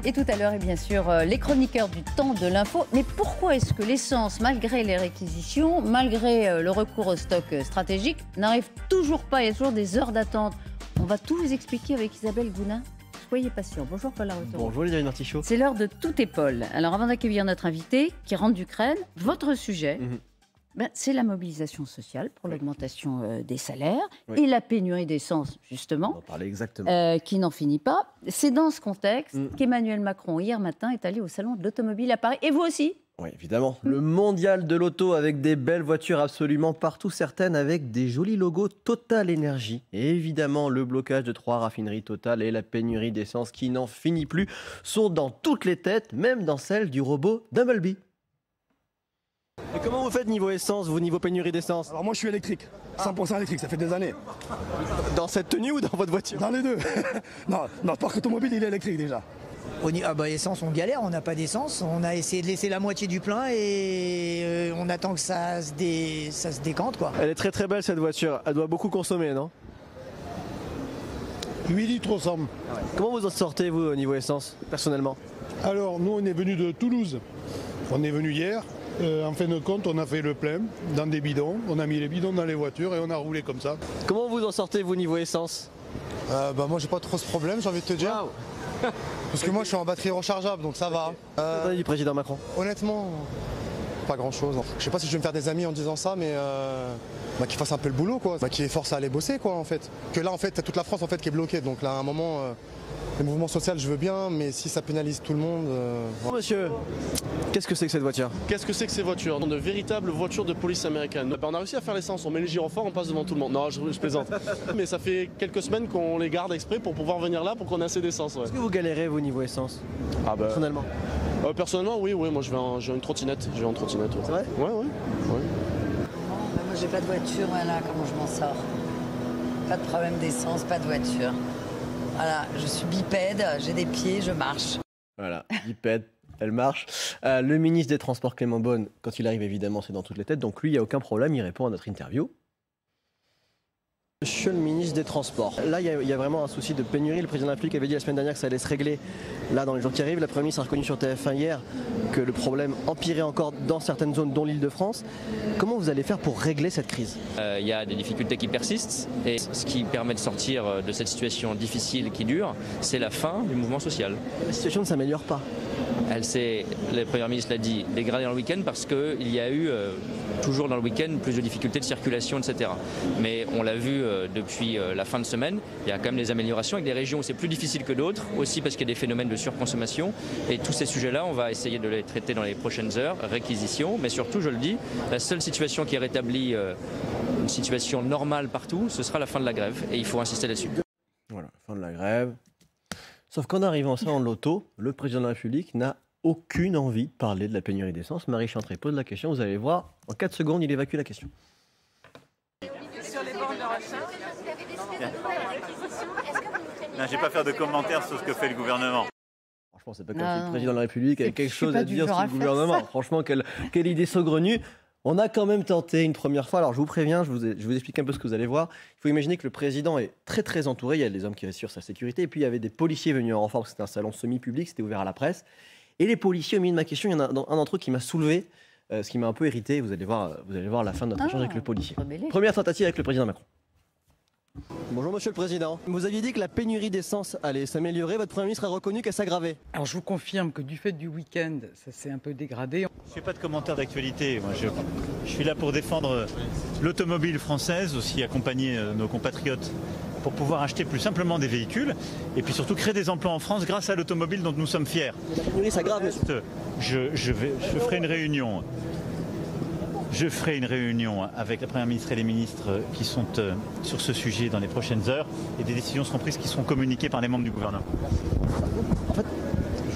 Et tout à l'heure, et bien sûr, les chroniqueurs du temps de l'info. Mais pourquoi est-ce que l'essence, malgré les réquisitions, malgré le recours au stock stratégique, n'arrive toujours pas? Il y a toujours des heures d'attente. On va tout vous expliquer avec Isabelle Gounin. Soyez patient. Bonjour Paul Laruteau. Bonjour Lydia Martichaud. C'est l'heure de Tout est Paul. Alors avant d'accueillir notre invité qui rentre d'Ukraine, votre sujet, c'est la mobilisation sociale pour l'augmentation des salaires et la pénurie d'essence, justement, on en parlait exactement. Qui n'en finit pas. C'est dans ce contexte qu'Emmanuel Macron, hier matin, est allé au salon de l'automobile à Paris. Et vous aussi? Oui, évidemment. Le mondial de l'auto avec des belles voitures absolument partout, certaines avec des jolis logos Total Énergie. Et évidemment, le blocage de 3 raffineries Total et la pénurie d'essence qui n'en finit plus sont dans toutes les têtes, même dans celle du robot Bumblebee. Et comment vous faites niveau essence, vous, niveau pénurie d'essence? Alors moi je suis électrique, 100% électrique, ça fait des années. Dans cette tenue ou dans votre voiture? Dans les deux. Non, notre parc automobile il est électrique déjà. Essence, on galère, on n'a pas d'essence. On a essayé de laisser la moitié du plein et on attend que ça se décante, quoi. Elle est très très belle cette voiture, elle doit beaucoup consommer, non? 8 litres au 100. Comment vous en sortez, vous, au niveau essence, personnellement? Alors nous on est venu de Toulouse. On est venu hier. En fin de compte, on a fait le plein dans des bidons. On a mis les bidons dans les voitures et on a roulé comme ça. Comment vous en sortez, vous, niveau essence? Moi j'ai pas trop ce problème, j'ai envie de te dire. Wow. Parce que moi je suis en batterie rechargeable donc ça va. Du président Macron? Honnêtement, pas grand chose. Je sais pas si je vais me faire des amis en disant ça, mais qu'il fasse un peu le boulot quoi. Qu'il force à aller bosser quoi en fait. Que là en fait t'as toute la France en fait qui est bloquée. Donc là à un moment, le mouvement social je veux bien, mais si ça pénalise tout le monde. Monsieur, qu'est-ce que c'est que cette voiture? Qu'est-ce que c'est que ces voitures? De véritables voitures de police américaine. On a réussi à faire l'essence, on met les gyrophares, on passe devant tout le monde. Non, je plaisante. Mais ça fait quelques semaines qu'on les garde exprès pour pouvoir venir là pour qu'on ait assez d'essence. Ouais. Est-ce que vous galérez, vous, niveau essence? Personnellement? Personnellement, oui, moi j'ai une trottinette. J'ai une trottinette. Ouais. C'est vrai? Ouais. Moi j'ai pas de voiture, voilà comment je m'en sors. Pas de problème d'essence, pas de voiture. Voilà, je suis bipède, j'ai des pieds, je marche. Voilà, bipède, elle marche. Le ministre des Transports Clément Beaune, quand il arrive évidemment c'est dans toutes les têtes, donc lui il n'y a aucun problème, il répond à notre interview. Monsieur le ministre des Transports, là il y a vraiment un souci de pénurie. Le président de la République avait dit la semaine dernière que ça allait se régler là dans les jours qui arrivent. La Première ministre a reconnu sur TF1 hier que le problème empirait encore dans certaines zones dont l'Île-de-France. Comment vous allez faire pour régler cette crise? Il y a des difficultés qui persistent et ce qui permet de sortir de cette situation difficile qui dure, c'est la fin du mouvement social. La situation ne s'améliore pas. Elle s'est, le Premier ministre l'a dit, dégradée dans le week-end parce qu'il y a eu toujours dans le week-end plus de difficultés de circulation, etc. Mais on l'a vu depuis la fin de semaine, il y a quand même des améliorations avec des régions où c'est plus difficile que d'autres, aussi parce qu'il y a des phénomènes de surconsommation. Et tous ces sujets-là, on va essayer de les traiter dans les prochaines heures, réquisition, mais surtout, je le dis, la seule situation qui rétablit une situation normale partout, ce sera la fin de la grève. Et il faut insister là-dessus. Voilà, fin de la grève. Sauf qu'en arrivant ça en loto, le président de la République n'a aucune envie de parler de la pénurie d'essence. Marie Chantré pose la question, vous allez voir, en 4 secondes, il évacue la question. Sur les bornes de recherche. Non, je vais pas faire de commentaires sur ce que fait le gouvernement. Franchement, c'est pas comme si le président de la République avait quelque chose à dire sur le faire gouvernement. ça. Franchement, quelle idée saugrenue. On a quand même tenté une première fois. Alors, je vous préviens, je vous explique un peu ce que vous allez voir. Il faut imaginer que le président est très, très entouré. Il y a des hommes qui assurent sa sécurité. Et puis, il y avait des policiers venus en renfort parce que c'était un salon semi-public, c'était ouvert à la presse. Et les policiers, au milieu de ma question, il y en a un d'entre eux qui m'a soulevé, ce qui m'a un peu irrité. Vous allez voir la fin de notre échange avec le policier. Première tentative avec le président Macron. Bonjour Monsieur le Président. Vous aviez dit que la pénurie d'essence allait s'améliorer. Votre Premier ministre a reconnu qu'elle s'aggravait. Alors je vous confirme que du fait du week-end, ça s'est un peu dégradé. Je ne fais pas de commentaires d'actualité. Moi, je suis là pour défendre l'automobile française, aussi accompagner nos compatriotes pour pouvoir acheter plus simplement des véhicules et puis surtout créer des emplois en France grâce à l'automobile dont nous sommes fiers. La pénurie s'aggrave. Je ferai une réunion. Je ferai une réunion avec la Première ministre et les ministres qui sont sur ce sujet dans les prochaines heures et des décisions seront prises qui seront communiquées par les membres du gouvernement. En fait,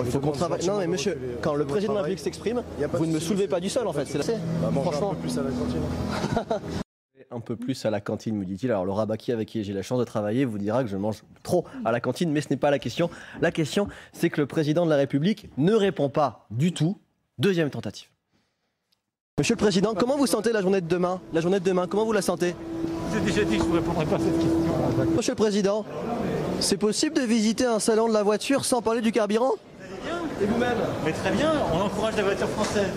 il faut qu'on travaille. Non mais monsieur, quand le président de la République s'exprime, vous ne me soulevez pas du sol en fait. C'est franchement. Un peu plus à la cantine, me dit-il. Alors Laura Baki, avec qui j'ai la chance de travailler, vous dira que je mange trop à la cantine, mais ce n'est pas la question. La question, c'est que le président de la République ne répond pas du tout. Deuxième tentative. Monsieur le Président, comment vous sentez la journée de demain? La journée de demain, comment vous la sentez? J'ai déjà dit que je ne vous répondrai pas à cette question. Monsieur le Président, c'est possible de visiter un salon de la voiture sans parler du carburant? Et vous-même? Mais très bien, on encourage la voiture française.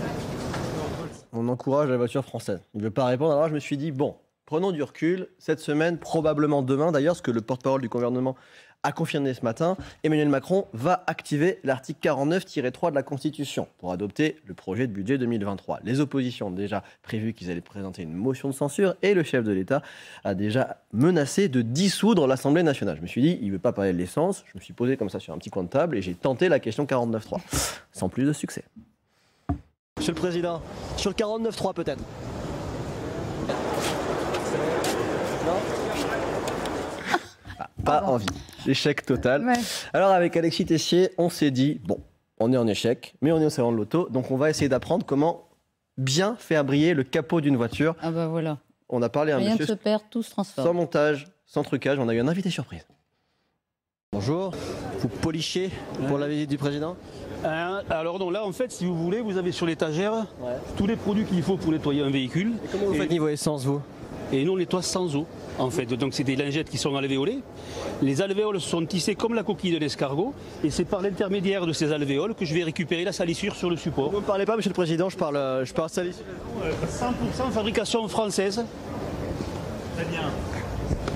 On encourage la voiture française. Il ne veut pas répondre. Alors je me suis dit, bon, prenons du recul. Cette semaine, probablement demain d'ailleurs, ce que le porte-parole du gouvernement a confirmé ce matin, Emmanuel Macron va activer l'article 49-3 de la Constitution pour adopter le projet de budget 2023. Les oppositions ont déjà prévu qu'ils allaient présenter une motion de censure et le chef de l'État a déjà menacé de dissoudre l'Assemblée nationale. Je me suis dit, il ne veut pas parler de l'essence. Je me suis posé comme ça sur un petit coin de table et j'ai tenté la question 49-3, sans plus de succès. Monsieur le Président, sur le 49-3 peut-être. Pas envie. Échec total. Ouais. Alors avec Alexis Tessier, on s'est dit, bon, on est en échec, mais on est au salon de l'auto, donc on va essayer d'apprendre comment bien faire briller le capot d'une voiture. Ah bah voilà. On a parlé à un monsieur... Rien ne se perd, tout se transforme. Sans montage, sans trucage, on a eu un invité surprise. Bonjour, vous polichez pour la visite du président? Alors non, là en fait, si vous voulez, vous avez sur l'étagère tous les produits qu'il faut pour nettoyer un véhicule. Et comment vous faites niveau essence, vous? Et nous on nettoie sans eau. En fait, donc c'est des lingettes qui sont alvéolées. Les alvéoles sont tissées comme la coquille d'un escargot et c'est par l'intermédiaire de ces alvéoles que je vais récupérer la salissure sur le support. Vous ne me parlez pas, monsieur le Président, je parle salissure. 100% fabrication française. Très bien.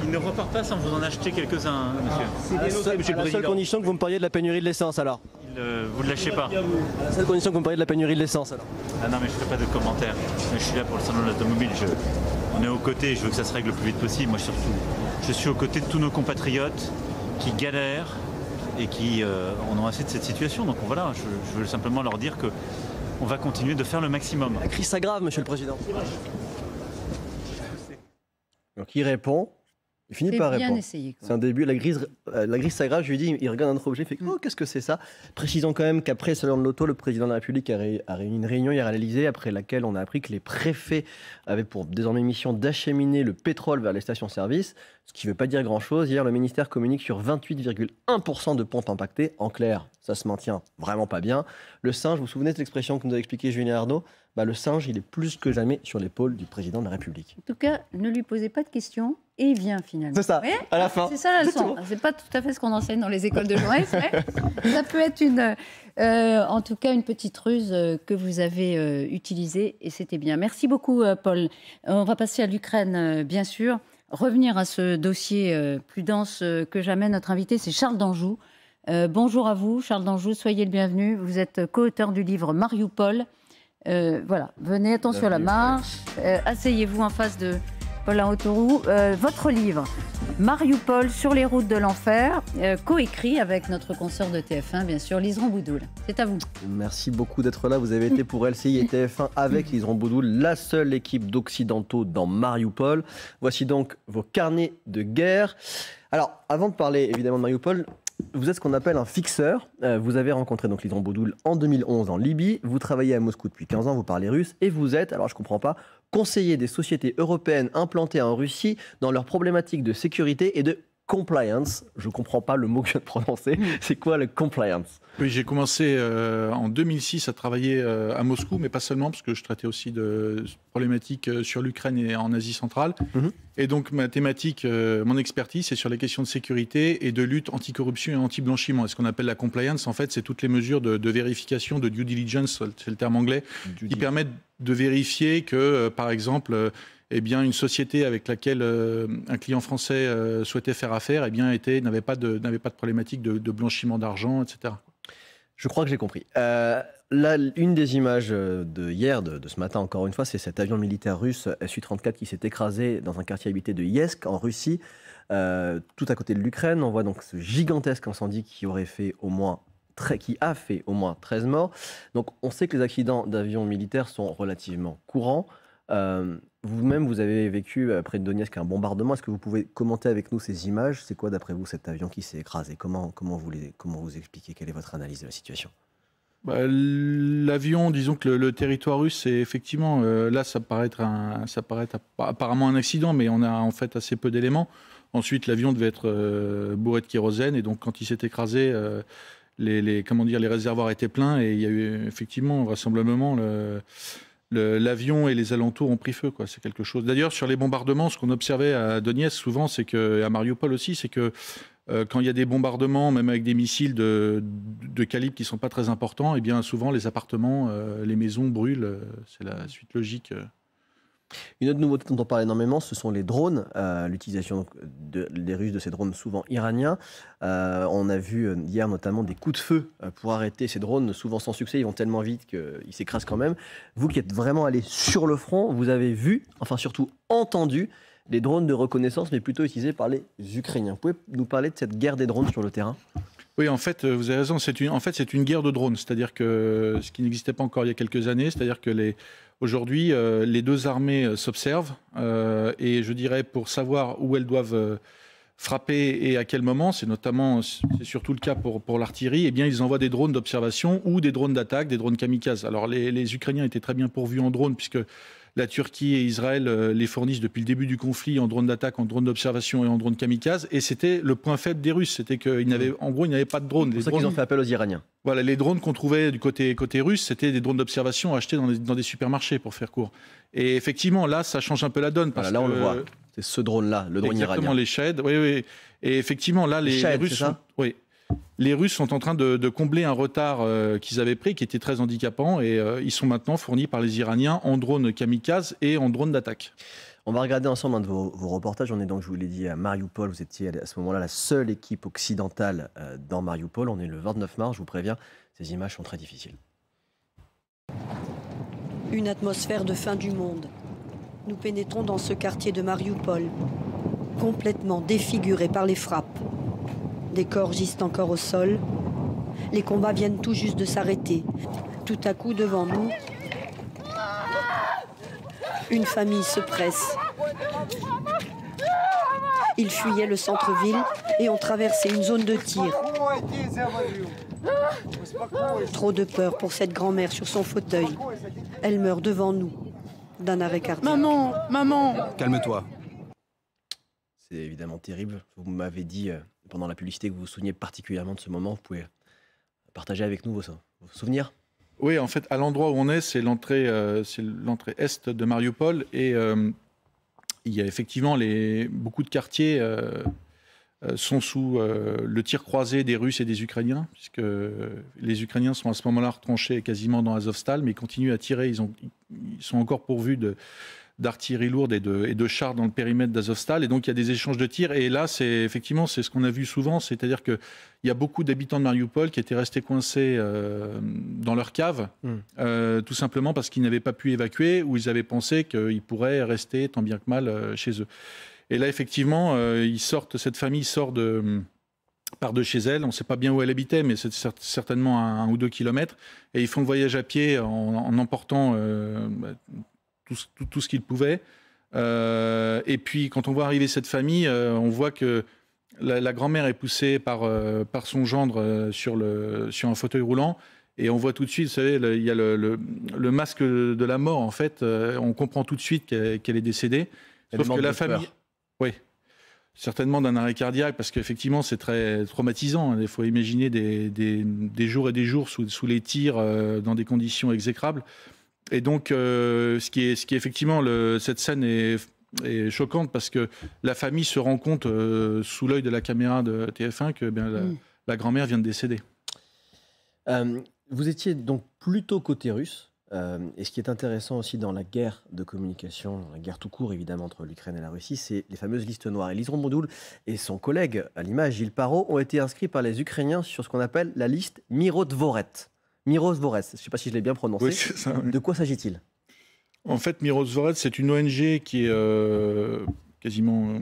Il ne repart pas sans vous en acheter quelques-uns, monsieur. C'est bien noté, monsieur le Président. La seule condition que vous me parliez de la pénurie de l'essence, alors. Vous ne lâchez pas. La seule condition que vous me parliez de la pénurie de l'essence, alors. Ah non, mais je ne ferai pas de commentaires. Je suis là pour le salon de l'automobile. On est aux côtés, je veux que ça se règle le plus vite possible. Moi, surtout, je suis aux côtés de tous nos compatriotes qui galèrent et qui en ont assez de cette situation. Donc voilà, je veux simplement leur dire qu'on va continuer de faire le maximum. La crise s'aggrave, monsieur le Président. Donc il répond. Il finit par répondre. C'est un début. La grise s'aggrave. Je lui dis, il regarde un autre objet, il fait oh, qu'est-ce que c'est ça? Précisons quand même qu'après le salon de l'auto, le président de la République a réuni une réunion hier à l'Élysée, après laquelle on a appris que les préfets avaient pour désormais mission d'acheminer le pétrole vers les stations-service, ce qui ne veut pas dire grand-chose. Hier, le ministère communique sur 28,1% de pompes impactées. En clair, ça se maintient vraiment pas bien. Le singe, vous vous souvenez de l'expression que nous a expliqué Julien Arnaud? Le singe, il est plus que jamais sur l'épaule du président de la République. En tout cas, ne lui posez pas de questions et il vient finalement. C'est ça, à la fin. C'est ça la leçon. C'est pas tout à fait ce qu'on enseigne dans les écoles de journalisme, mais ça peut être en tout cas une petite ruse que vous avez utilisée et c'était bien. Merci beaucoup, Paul. On va passer à l'Ukraine, bien sûr. Revenir à ce dossier plus dense que jamais. Notre invité, c'est Charles d'Anjou. Bonjour à vous, Charles d'Anjou, soyez le bienvenu. Vous êtes co-auteur du livre Mariupol. Voilà, venez, attention à la marche, asseyez-vous en face de Paulin Autoroux. Votre livre, Mariupol sur les routes de l'enfer, coécrit avec notre consoeur de TF1, bien sûr, Lise Ramboudou. C'est à vous. Merci beaucoup d'être là. Vous avez été pour LCI et TF1 avec Lise Ramboudou, la seule équipe d'occidentaux dans Mariupol. Voici donc vos carnets de guerre. Alors, avant de parler évidemment de Mariupol, vous êtes ce qu'on appelle un fixeur. Vous avez rencontré donc Lise Ramboudou en 2011 en Libye. Vous travaillez à Moscou depuis 15 ans, vous parlez russe. Et vous êtes, alors je ne comprends pas, conseiller des sociétés européennes implantées en Russie dans leurs problématiques de sécurité et de compliance. Je ne comprends pas le mot que je viens de prononcer. C'est quoi le compliance? Oui, j'ai commencé en 2006 à travailler à Moscou, mais pas seulement, parce que je traitais aussi de problématiques sur l'Ukraine et en Asie centrale. Et donc ma thématique, mon expertise, c'est sur les questions de sécurité et de lutte anticorruption et anti-blanchiment. Et ce qu'on appelle la compliance, en fait, c'est toutes les mesures de vérification, de due diligence, c'est le terme anglais, qui permettent de vérifier que, par exemple, eh bien, une société avec laquelle un client français souhaitait faire affaire n'avait pas de problématique de blanchiment d'argent, etc. Je crois que j'ai compris. Là, une des images de hier, de ce matin encore une fois, c'est cet avion militaire russe Su-34 qui s'est écrasé dans un quartier habité de Iyevsk en Russie, tout à côté de l'Ukraine. On voit donc ce gigantesque incendie qui a fait au moins 13 morts. Donc on sait que les accidents d'avions militaires sont relativement courants. Vous-même, vous avez vécu près de Donetsk un bombardement. Est-ce que vous pouvez commenter avec nous ces images? C'est quoi, d'après vous, cet avion qui s'est écrasé? Comment vous expliquez? Quelle est votre analyse de la situation? L'avion, disons que le territoire russe, c'est effectivement, là, ça paraît apparemment un accident, mais on a en fait assez peu d'éléments. Ensuite, l'avion devait être bourré de kérosène, et donc quand il s'est écrasé, les réservoirs étaient pleins, et il y a eu effectivement vraisemblablement l'avion et les alentours ont pris feu, quoi. C'est quelque chose. D'ailleurs, sur les bombardements, ce qu'on observait à Donetsk souvent, c'est que, à Mariupol aussi, c'est que quand il y a des bombardements, même avec des missiles de calibre qui ne sont pas très importants, eh bien souvent les appartements, les maisons brûlent. C'est la suite logique. Une autre nouveauté dont on parle énormément, ce sont les drones, l'utilisation des Russes de ces drones souvent iraniens. On a vu hier notamment des coups de feu pour arrêter ces drones, souvent sans succès, ils vont tellement vite qu'ils s'écrasent quand même. Vous qui êtes vraiment allé sur le front, vous avez vu, enfin surtout entendu, des drones de reconnaissance, mais plutôt utilisés par les Ukrainiens. Vous pouvez nous parler de cette guerre des drones sur le terrain ? Oui, en fait, vous avez raison, c'est une guerre de drones, c'est-à-dire que ce qui n'existait pas encore il y a quelques années, c'est-à-dire que aujourd'hui, les deux armées s'observent et je dirais pour savoir où elles doivent frapper et à quel moment, c'est surtout le cas pour l'artillerie, eh bien ils envoient des drones d'observation ou des drones d'attaque, des drones kamikazes. Alors les Ukrainiens étaient très bien pourvus en drones puisque la Turquie et Israël les fournissent depuis le début du conflit en drones d'attaque, en drones d'observation et en drones kamikazes. Et c'était le point faible des Russes, c'était qu'ils n'avaient pas de drones. C'est pour ça qu'ils ont fait appel aux Iraniens. Voilà, les drones qu'on trouvait du côté russe, c'était des drones d'observation achetés dans des supermarchés, pour faire court. Et effectivement, là, ça change un peu la donne. Parce là, on que, le voit. C'est ce drone-là, le drone exactement, iranien. les Shahed, oui. Et effectivement, là, les Russes sont... Oui. Les Russes sont en train de combler un retard qu'ils avaient pris, qui était très handicapant, et ils sont maintenant fournis par les Iraniens en drones kamikazes et en drones d'attaque. On va regarder ensemble un de vos reportages. On est donc, je vous l'ai dit, à Mariupol. Vous étiez à ce moment-là la seule équipe occidentale dans Mariupol. On est le 29 mars, je vous préviens. Ces images sont très difficiles. Une atmosphère de fin du monde. Nous pénétrons dans ce quartier de Mariupol, complètement défiguré par les frappes. Des corps gisent encore au sol. Les combats viennent tout juste de s'arrêter. Tout à coup, devant nous, une famille se presse. Ils fuyaient le centre-ville et ont traversé une zone de tir. Trop de peur pour cette grand-mère sur son fauteuil. Elle meurt devant nous d'un arrêt cardiaque. Maman. Calme-toi. C'est évidemment terrible. Vous m'avez dit pendant la publicité que vous vous souveniez particulièrement de ce moment. Vous pouvez partager avec nous vos souvenirs ? Oui, en fait, à l'endroit où on est, c'est l'entrée est de Mariupol. Et il y a effectivement beaucoup de quartiers sont sous le tir croisé des Russes et des Ukrainiens, puisque les Ukrainiens sont à ce moment-là retranchés quasiment dans Azovstal, mais ils continuent à tirer. Ils sont encore pourvus d'artillerie lourde et de chars dans le périmètre d'Azovstal, et donc il y a des échanges de tirs. Et là, c'est ce qu'on a vu souvent, c'est-à-dire qu'il y a beaucoup d'habitants de Mariupol qui étaient restés coincés dans leur cave, tout simplement parce qu'ils n'avaient pas pu évacuer, ou ils avaient pensé qu'ils pourraient rester tant bien que mal chez eux. Et là, effectivement, cette famille part de chez elle. On ne sait pas bien où elle habitait, mais c'est certainement à 1 ou 2 kilomètres. Et ils font le voyage à pied en emportant tout ce qu'ils pouvaient. Et puis, quand on voit arriver cette famille, on voit que la grand-mère est poussée par son gendre sur un fauteuil roulant. Et on voit tout de suite, vous savez, il y a le masque de la mort, en fait. On comprend tout de suite qu'elle est décédée. Sauf que la famille... Oui, certainement d'un arrêt cardiaque, parce qu'effectivement, c'est très traumatisant. Il faut imaginer des jours et des jours sous les tirs, dans des conditions exécrables. Et donc, ce qui est effectivement, cette scène est choquante, parce que la famille se rend compte, sous l'œil de la caméra de TF1, que la grand-mère vient de décéder. Vous étiez donc plutôt côté russe. Et ce qui est intéressant aussi dans la guerre de communication, la guerre tout court évidemment entre l'Ukraine et la Russie, c'est les fameuses listes noires. Et Lizron Boudoul et son collègue à l'image, Gilles Parot, ont été inscrits par les Ukrainiens sur ce qu'on appelle la liste Mirosvoret. Mirosvoret, je ne sais pas si je l'ai bien prononcé. Oui, c'est ça, oui. De quoi s'agit-il ? En fait, Mirosvoret, c'est une ONG qui est quasiment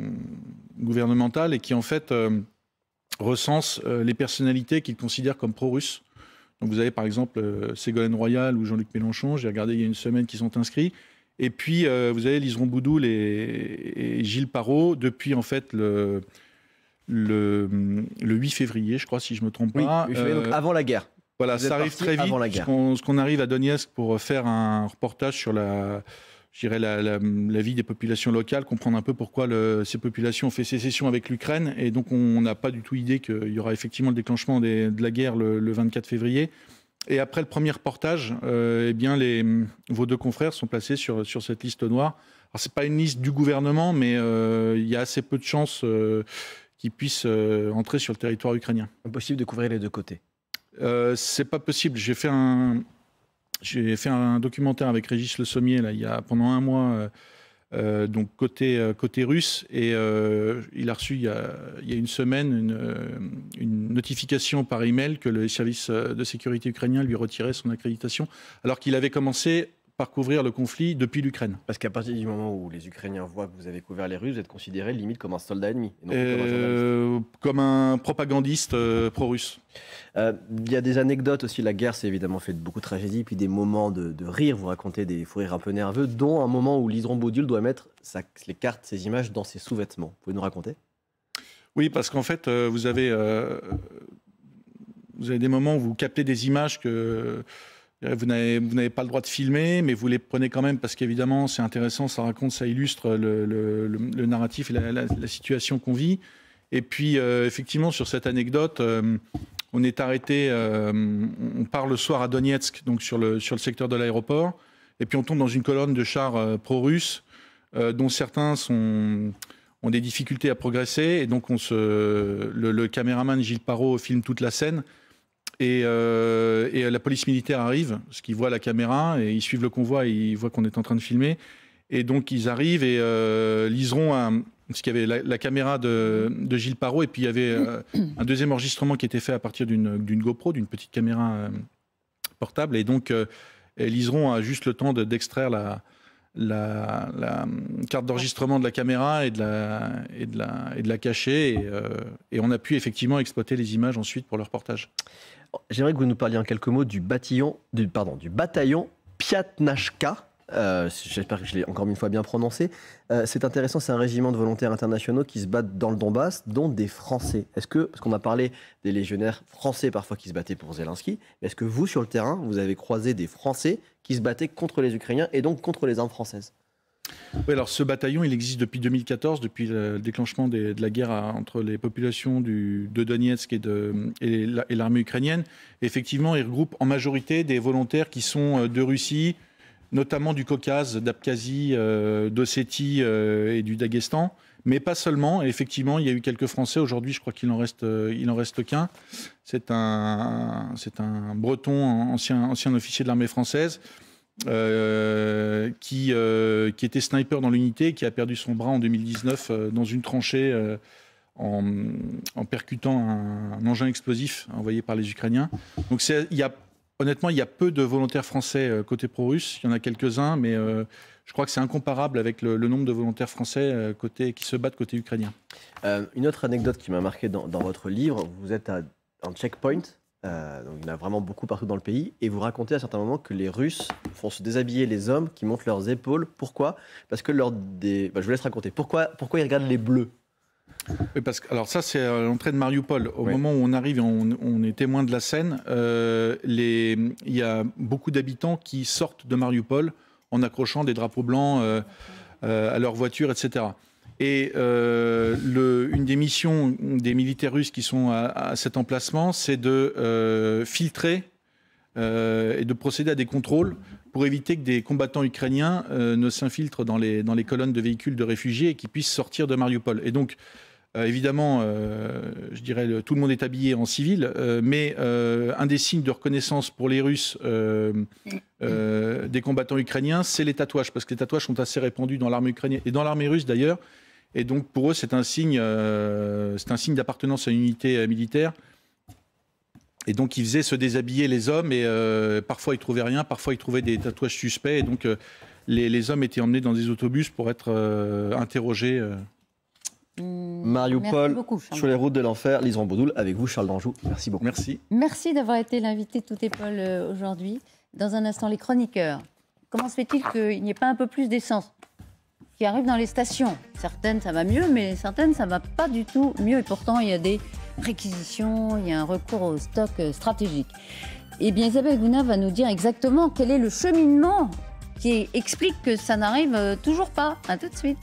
gouvernementale et qui en fait recense les personnalités qu'ils considèrent comme pro-russes. Donc vous avez par exemple Ségolène Royal ou Jean-Luc Mélenchon, j'ai regardé il y a une semaine, qui sont inscrits. Et puis vous avez Lizron Boudoul et Gilles Parot depuis en fait le 8 février, je crois, si je ne me trompe pas. Oui, donc avant la guerre. Voilà, ça arrive très vite. Parce qu'on arrive à Donetsk pour faire un reportage sur la vie des populations locales, comprendre un peu pourquoi ces populations ont fait sécession avec l'Ukraine. Et donc, on n'a pas du tout idée qu'il y aura effectivement le déclenchement de la guerre le 24 février. Et après le premier reportage, eh bien, vos deux confrères sont placés sur cette liste noire. Alors, ce n'est pas une liste du gouvernement, mais il y a assez peu de chances qui puissent entrer sur le territoire ukrainien. Impossible de couvrir les deux côtés. C'est pas possible. J'ai fait un documentaire avec Régis Le Sommier là, pendant un mois, donc côté russe, et il a reçu il y a une semaine une notification par email que le service de sécurité ukrainien lui retirait son accréditation, alors qu'il avait commencé par couvrir le conflit depuis l'Ukraine. Parce qu'à partir du moment où les Ukrainiens voient que vous avez couvert les Russes, vous êtes considéré limite comme un soldat ennemi. Et non comme un propagandiste pro-russe. Il y a des anecdotes aussi. La guerre, c'est évidemment fait de beaucoup de tragédies, puis des moments de rire. Vous racontez des fous rires un peu nerveux, dont un moment où Liseron Boudiul doit mettre les cartes, ses images dans ses sous-vêtements. Vous pouvez nous raconter? Oui, parce qu'en fait, vous avez des moments où vous captez des images que vous n'avez pas le droit de filmer, mais vous les prenez quand même parce qu'évidemment, c'est intéressant, ça raconte, ça illustre le narratif et la situation qu'on vit. Et puis, effectivement, sur cette anecdote, on est arrêté, on part le soir à Donetsk, donc sur le secteur de l'aéroport, et puis on tombe dans une colonne de chars pro-russes, dont certains ont des difficultés à progresser, et donc le caméraman Gilles Parot filme toute la scène. Et la police militaire arrive, parce qu'ils voient la caméra, et ils suivent le convoi, et ils voient qu'on est en train de filmer. Et donc ils arrivent, et Liseron, parce qu'il y avait la caméra de Gilles Parot, et puis il y avait un deuxième enregistrement qui était fait à partir d'une GoPro, d'une petite caméra portable. Et donc Liseron a juste le temps d'extraire la carte d'enregistrement de la caméra et de la cacher. Et on a pu effectivement exploiter les images ensuite pour le reportage. J'aimerais que vous nous parliez en quelques mots du bataillon Piatnachka. J'espère que je l'ai encore une fois bien prononcé. C'est intéressant, c'est un régiment de volontaires internationaux qui se battent dans le Donbass, dont des Français. Parce qu'on a parlé des légionnaires français parfois qui se battaient pour Zelensky, mais est-ce que vous, sur le terrain, vous avez croisé des Français qui se battaient contre les Ukrainiens et donc contre les armes françaises? Oui, alors ce bataillon, il existe depuis 2014, depuis le déclenchement de la guerre entre les populations de Donetsk et l'armée ukrainienne. Et effectivement, il regroupe en majorité des volontaires qui sont de Russie, notamment du Caucase, d'Abkhazie, d'Ossétie et du Daghestan, mais pas seulement. Et effectivement, il y a eu quelques Français. Aujourd'hui, je crois qu'il en reste qu'un. C'est un Breton, ancien officier de l'armée française, qui était sniper dans l'unité, qui a perdu son bras en 2019 dans une tranchée en percutant un engin explosif envoyé par les Ukrainiens. Donc honnêtement, il y a peu de volontaires français côté pro-russe. Il y en a quelques-uns, mais je crois que c'est incomparable avec le nombre de volontaires français qui se battent côté ukrainien. Une autre anecdote qui m'a marqué dans votre livre, vous êtes à un checkpoint, donc il y en a vraiment beaucoup partout dans le pays, et vous racontez à certains moments que les Russes font se déshabiller les hommes qui montent leurs épaules. Pourquoi? Parce que je vous laisse raconter. Pourquoi ils regardent les bleus? Oui, alors ça, c'est à l'entrée de Mariupol. Au moment où on arrive et on est témoin de la scène, il y a beaucoup d'habitants qui sortent de Mariupol en accrochant des drapeaux blancs à leur voiture, etc. Et une des missions des militaires russes qui sont à cet emplacement, c'est de filtrer et de procéder à des contrôles pour éviter que des combattants ukrainiens ne s'infiltrent dans les colonnes de véhicules de réfugiés et qu'ils puissent sortir de Mariupol. Et donc, évidemment, je dirais, tout le monde est habillé en civil, mais un des signes de reconnaissance pour les Russes des combattants ukrainiens, c'est les tatouages, parce que les tatouages sont assez répandus dans l'armée ukrainienne et dans l'armée russe d'ailleurs. Et donc, pour eux, c'est un signe d'appartenance à une unité militaire. Et donc, ils faisaient se déshabiller les hommes, et parfois ils trouvaient rien, parfois ils trouvaient des tatouages suspects. Et donc, les hommes étaient emmenés dans des autobus pour être interrogés. Mariupol, sur les routes de l'enfer, Liseron Boudiul, avec vous, Charles d'Anjou. Merci beaucoup. Merci. Merci d'avoir été l'invité de Tout est Paul aujourd'hui. Dans un instant, les chroniqueurs. Comment se fait-il qu'il n'y ait pas un peu plus d'essence qui arrive dans les stations? Certaines, ça va mieux, mais certaines, ça ne va pas du tout mieux. Et pourtant, il y a des réquisitions, il y a un recours au stock stratégique. Eh bien, Isabelle Gounat va nous dire exactement quel est le cheminement qui explique que ça n'arrive toujours pas. À tout de suite.